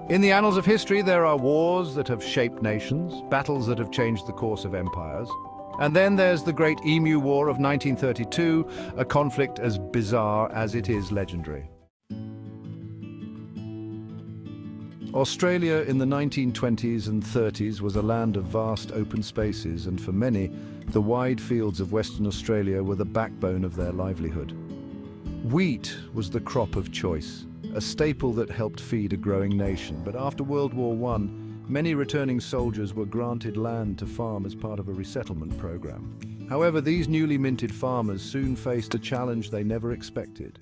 In the annals of history, there are wars that have shaped nations, battles that have changed the course of empires. And then there's the Great Emu War of 1932, a conflict as bizarre as it is legendary. Australia in the 1920s and 30s was a land of vast open spaces, and for many, the wide fields of Western Australia were the backbone of their livelihood. Wheat was the crop of choice, a staple that helped feed a growing nation. But after World War I, many returning soldiers were granted land to farm as part of a resettlement program. However, these newly minted farmers soon faced a challenge they never expected.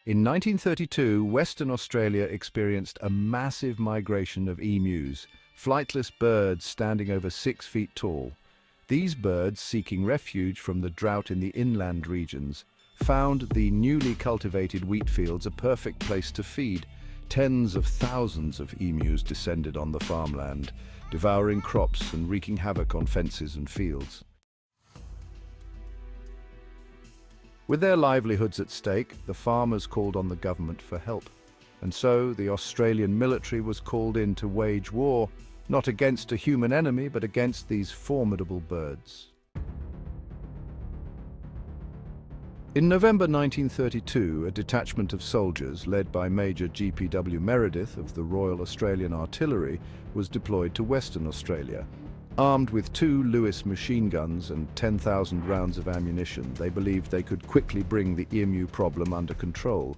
In 1932, Western Australia experienced a massive migration of emus, flightless birds standing over 6 feet tall. These birds, seeking refuge from the drought in the inland regions, found the newly cultivated wheat fields a perfect place to feed. Tens of thousands of emus descended on the farmland, devouring crops and wreaking havoc on fences and fields. With their livelihoods at stake, the farmers called on the government for help. And so the Australian military was called in to wage war, not against a human enemy, but against these formidable birds. In November 1932, a detachment of soldiers, led by Major G.P.W. Meredith of the Royal Australian Artillery, was deployed to Western Australia. Armed with 2 Lewis machine guns and 10,000 rounds of ammunition, they believed they could quickly bring the emu problem under control.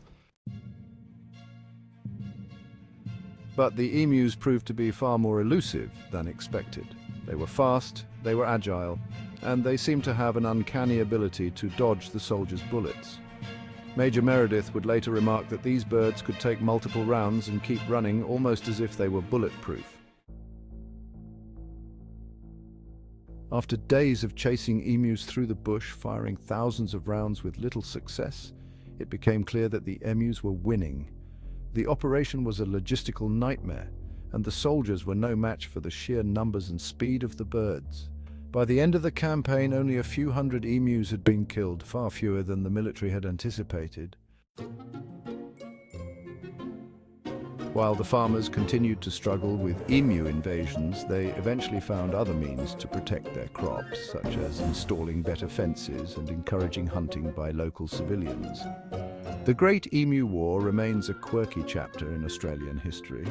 But the emus proved to be far more elusive than expected. They were fast, they were agile, and they seemed to have an uncanny ability to dodge the soldiers' bullets. Major Meredith would later remark that these birds could take multiple rounds and keep running almost as if they were bulletproof. After days of chasing emus through the bush, firing thousands of rounds with little success, it became clear that the emus were winning. The operation was a logistical nightmare, and the soldiers were no match for the sheer numbers and speed of the birds. By the end of the campaign, only a few hundred emus had been killed, far fewer than the military had anticipated. While the farmers continued to struggle with emu invasions, they eventually found other means to protect their crops, such as installing better fences and encouraging hunting by local civilians. The Great Emu War remains a quirky chapter in Australian history,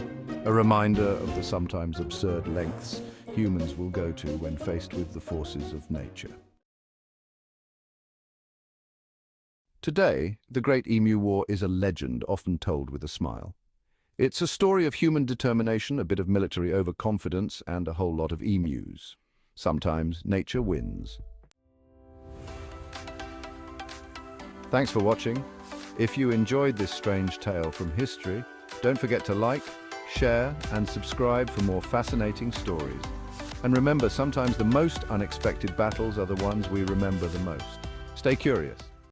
a reminder of the sometimes absurd lengths humans will go to when faced with the forces of nature. Today, the Great Emu War is a legend often told with a smile. It's a story of human determination, a bit of military overconfidence, and a whole lot of emus. Sometimes nature wins. Thanks for watching. If you enjoyed this strange tale from history, don't forget to like, share, and subscribe for more fascinating stories. And remember, sometimes the most unexpected battles are the ones we remember the most. Stay curious.